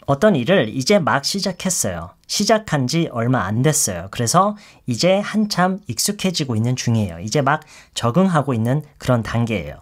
어떤 일을 이제 막 시작했어요. 시작한 지 얼마 안 됐어요. 그래서 이제 한참 익숙해지고 있는 중이에요. 이제 막 적응하고 있는 그런 단계예요.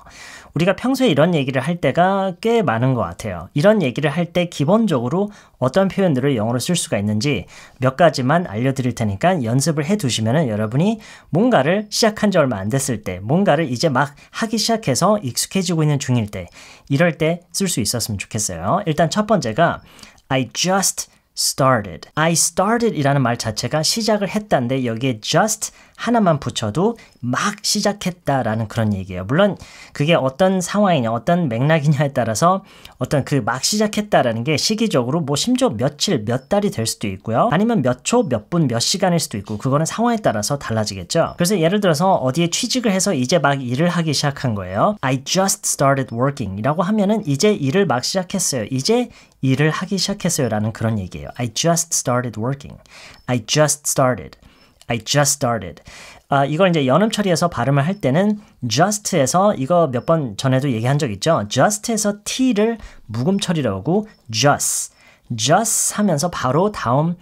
우리가 평소에 이런 얘기를 할 때가 꽤 많은 것 같아요. 이런 얘기를 할 때 기본적으로 어떤 표현들을 영어로 쓸 수가 있는지 몇 가지만 알려드릴 테니까 연습을 해두시면 여러분이 뭔가를 시작한 지 얼마 안 됐을 때, 뭔가를 이제 막 하기 시작해서 익숙해지고 있는 중일 때, 이럴 때 쓸 수 있었으면 좋겠어요. 일단 첫 번째가 I just started. I started 이라는 말 자체가 시작을 했다인데 여기에 just 하나만 붙여도 막 시작했다라는 그런 얘기예요. 물론 그게 어떤 상황이냐, 어떤 맥락이냐에 따라서 어떤 그 막 시작했다라는 게 시기적으로 뭐 심지어 며칠, 몇 달이 될 수도 있고요. 아니면 몇 초, 몇 분, 몇 시간일 수도 있고 그거는 상황에 따라서 달라지겠죠. 그래서 예를 들어서 어디에 취직을 해서 이제 막 일을 하기 시작한 거예요. I just started working 이라고 하면은 이제 일을 막 시작했어요. 이제 일을 하기 시작했어요 라는 그런 얘기예요. I just started working. I just started. I just started. 이걸 이제 연음 처리해서 발음을 할 때는 just에서 이거 몇 번 전에도 얘기한 적 있죠. just에서 t를 묵음 처리라고 하고 just 하면서 바로 다음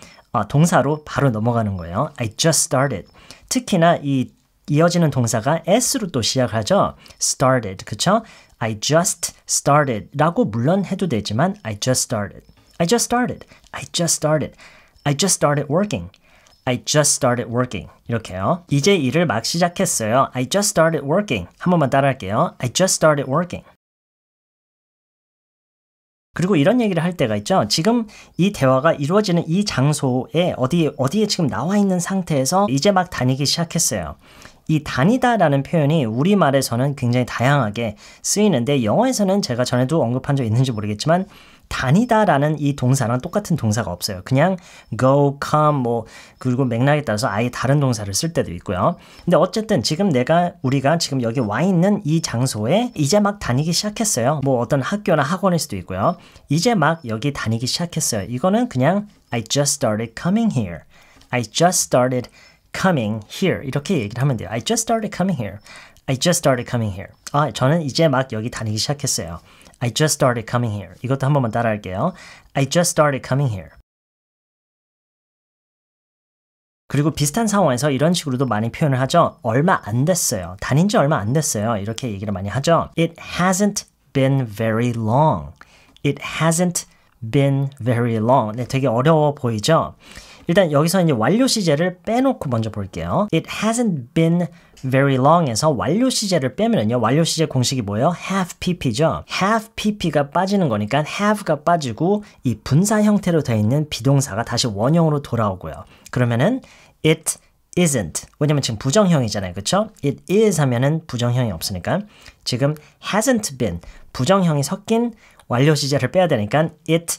동사로 바로 넘어가는 거예요. I just started. 특히나 이 이어지는 동사가 s로 또 시작하죠. started. 그쵸? I just started 라고 물론 해도 되지만 I just started. I just started. I just started. I just started working. I just started working. 이렇게요. 이제 일을 막 시작했어요. I just started working. 한 번만 따라할게요. I just started working. 그리고 이런 얘기를 할 때가 있죠. 지금 이 대화가 이루어지는 이 장소에 어디에 지금 나와 있는 상태에서 이제 막 다니기 시작했어요. 이 다니다라는 표현이 우리말에서는 굉장히 다양하게 쓰이는데 영어에서는 제가 전에도 언급한 적 있는지 모르겠지만 다니다라는 이 동사랑 똑같은 동사가 없어요. 그냥 go, come, 그리고 맥락에 따라서 아예 다른 동사를 쓸 때도 있고요. 근데 어쨌든 지금 우리가 지금 여기 와 있는 이 장소에 이제 막 다니기 시작했어요. 어떤 학교나 학원일 수도 있고요. 이제 막 여기 다니기 시작했어요. 이거는 그냥 I just started coming here. I just started coming here. 이렇게 얘기를 하면 돼요. I just started coming here. I just started coming here. 저는 이제 막 여기 다니기 시작했어요. I just started coming here. 이것도 한 번만 따라할게요. I just started coming here. 그리고 비슷한 상황에서 이런 식으로도 많이 표현을 하죠. 얼마 안 됐어요. 다닌 지 얼마 안 됐어요. 이렇게 얘기를 많이 하죠. It hasn't been very long. It hasn't been very long. 네, 되게 어려워 보이죠? 일단 여기서 이제 완료 시제를 빼놓고 먼저 볼게요. It hasn't been very long에서 완료 시제를 빼면요. 완료 시제 공식이 뭐예요? have pp죠. have pp가 빠지는 거니까 have가 빠지고 이 분사 형태로 되어 있는 비동사가 다시 원형으로 돌아오고요. 그러면은 it isn't. 왜냐면 지금 부정형이잖아요. 그렇죠? it is 하면은 부정형이 없으니까 지금 hasn't been 부정형이 섞인 완료 시제를 빼야 되니까 it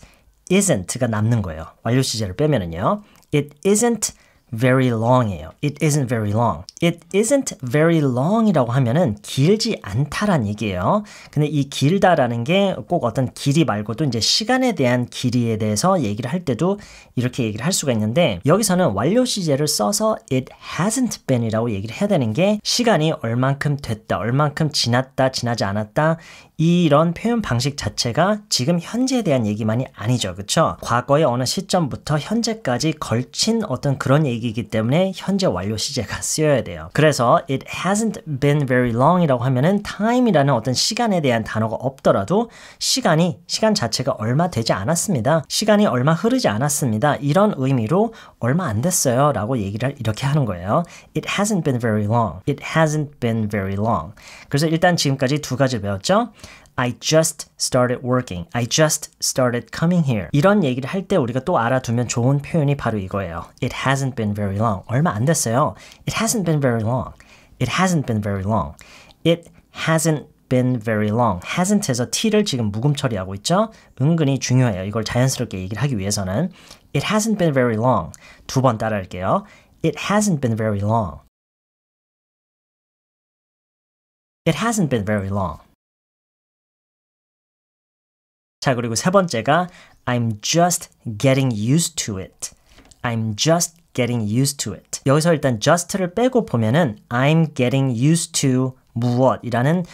isn't가 남는 거예요. 완료 시제를 빼면은요. It isn't very long이에요. It isn't very long. It isn't very long이라고 하면은 길지 않다란 얘기예요. 근데 이 길다라는 게 꼭 어떤 길이 말고도 이제 시간에 대한 길이에 대해서 얘기를 할 때도 이렇게 얘기를 할 수가 있는데 여기서는 완료 시제를 써서 it hasn't been이라고 얘기를 해야 되는 게 시간이 얼만큼 됐다, 얼만큼 지났다, 지나지 않았다 이런 표현 방식 자체가 지금 현재에 대한 얘기만이 아니죠. 그렇죠? 과거의 어느 시점부터 현재까지 걸친 어떤 그런 얘기이기 때문에 현재 완료 시제가 쓰여야 돼요. 그래서 it hasn't been very long 이라고 하면은 time이라는 어떤 시간에 대한 단어가 없더라도 시간 자체가 얼마 되지 않았습니다. 시간이 얼마 흐르지 않았습니다. 이런 의미로 얼마 안 됐어요 라고 얘기를 이렇게 하는 거예요. It hasn't been very long. It hasn't been very long. 그래서 일단 지금까지 두 가지를 배웠죠. I just started working. I just started coming here. 이런 얘기를 할 때 우리가 또 알아두면 좋은 표현이 바로 이거예요. It hasn't been very long. 얼마 안 됐어요. It hasn't been very long. It hasn't been very long. It hasn't been very long. hasn't에서 t를 지금 묵음 처리하고 있죠. 은근히 중요해요. 이걸 자연스럽게 얘기를 하기 위해서는 It hasn't been very long. 두 번 따라할게요. It hasn't been very long. It hasn't been very long. 자, 그리고 세 번째가 I'm just getting used to it. I'm just getting used to it. 여기서 일단 just를 빼고 보면은 I'm getting used to 무엇이라는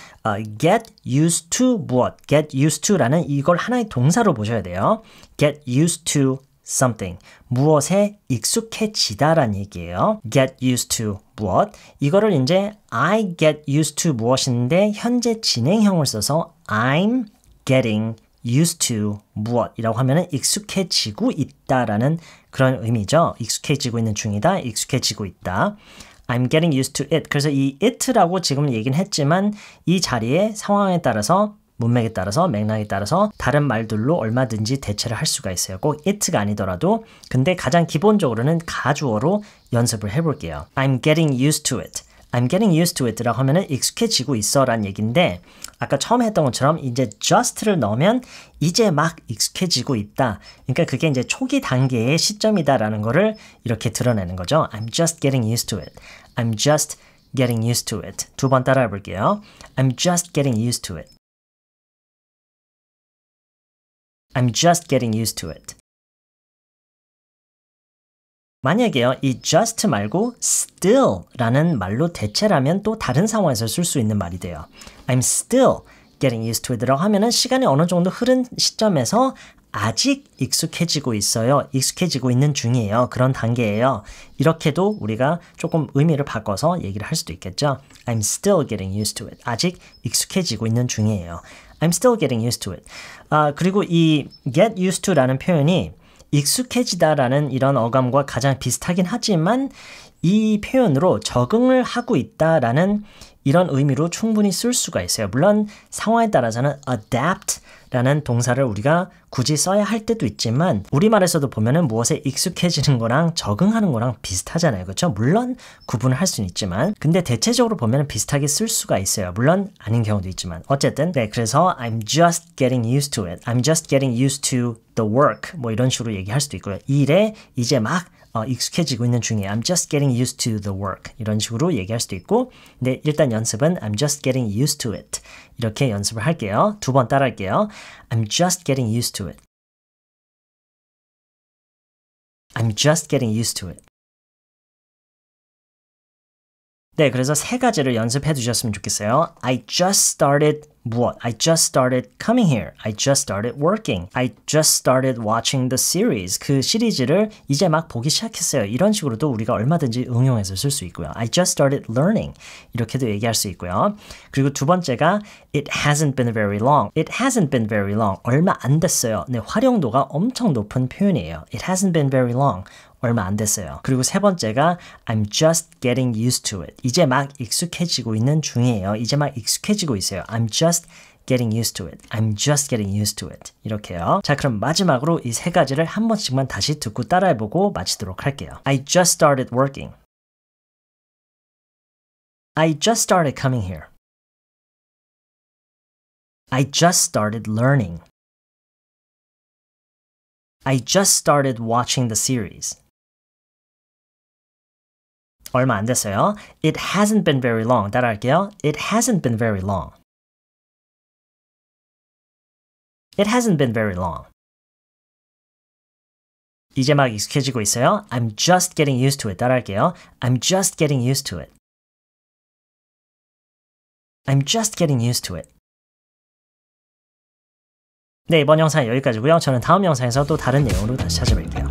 get used to 무엇, get used to라는 이걸 하나의 동사로 보셔야 돼요. get used to something. 무엇에 익숙해지다란 얘기예요. get used to 무엇. 이거를 이제 I get used to 무엇인데 현재 진행형을 써서 I'm getting used to 무엇이라고 하면은 익숙해지고 있다라는 그런 의미죠. 익숙해지고 있는 중이다. 익숙해지고 있다. I'm getting used to it. 그래서 이 it라고 지금 얘기는 했지만 이 자리에 상황에 따라서 문맥에 따라서 맥락에 따라서 다른 말들로 얼마든지 대체를 할 수가 있어요. 꼭 it가 아니더라도. 근데 가장 기본적으로는 가주어로 연습을 해볼게요. I'm getting used to it. I'm getting used to it 라고 하면은 익숙해지고 있어 라는 얘기인데 아까 처음에 했던 것처럼 이제 just를 넣으면 이제 막 익숙해지고 있다. 그러니까 그게 이제 초기 단계의 시점이다라는 거를 이렇게 드러내는 거죠. I'm just getting used to it. I'm just getting used to it. 두 번 따라해 볼게요. I'm just getting used to it. I'm just getting used to it. 만약에요, 이 just 말고 still라는 말로 대체라면 또 다른 상황에서 쓸 수 있는 말이 돼요. I'm still getting used to it라고 하면은 시간이 어느 정도 흐른 시점에서 아직 익숙해지고 있어요. 익숙해지고 있는 중이에요. 그런 단계예요. 이렇게도 우리가 조금 의미를 바꿔서 얘기를 할 수도 있겠죠. I'm still getting used to it. 아직 익숙해지고 있는 중이에요. I'm still getting used to it. 그리고 이 get used to라는 표현이 익숙해지다라는 이런 어감과 가장 비슷하긴 하지만 이 표현으로 적응을 하고 있다라는 이런 의미로 충분히 쓸 수가 있어요. 물론 상황에 따라서는 adapt라는 동사를 우리가 굳이 써야 할 때도 있지만 우리말에서도 보면은 무엇에 익숙해지는 거랑 적응하는 거랑 비슷하잖아요. 그렇죠? 물론 구분을 할 수는 있지만 근데 대체적으로 보면은 비슷하게 쓸 수가 있어요. 물론 아닌 경우도 있지만 어쨌든 네, 그래서 I'm just getting used to it. I'm just getting used to the work. 뭐 이런 식으로 얘기할 수도 있고요. 이 일에 이제 막 익숙해지고 있는 중이에요. I'm just getting used to the work. 이런 식으로 얘기할 수도 있고 근데 일단 연습은 I'm just getting used to it. 이렇게 연습을 할게요. 두 번 따라 할게요. I'm just getting used to it. I'm just getting used to it. 네, 그래서 세 가지를 연습해 두셨으면 좋겠어요. I just started 무엇? I just started coming here. I just started working. I just started watching the series. 그 시리즈를 이제 막 보기 시작했어요. 이런 식으로도 우리가 얼마든지 응용해서 쓸 수 있고요. I just started learning. 이렇게도 얘기할 수 있고요. 그리고 두 번째가 It hasn't been very long. It hasn't been very long. 얼마 안 됐어요. 네, 활용도가 엄청 높은 표현이에요. It hasn't been very long. 얼마 안 됐어요. 그리고 세 번째가 I'm just getting used to it. 이제 막 익숙해지고 있는 중이에요. 이제 막 익숙해지고 있어요. I'm just getting used to it. I'm just getting used to it. 이렇게요. 자, 그럼 마지막으로 이 세 가지를 한 번씩만 다시 듣고 따라해보고 마치도록 할게요. I just started working. I just started coming here. I just started learning. I just started watching the series. 얼마 안 됐어요. It hasn't been very long. 따라할게요. It hasn't been very long. It hasn't been very long. 이제 막 익숙해지고 있어요. I'm just getting used to it. 따라할게요. I'm just getting used to it. I'm just getting used to it. 네, 이번 영상 여기까지고요. 저는 다음 영상에서 또 다른 내용으로 다시 찾아뵐게요.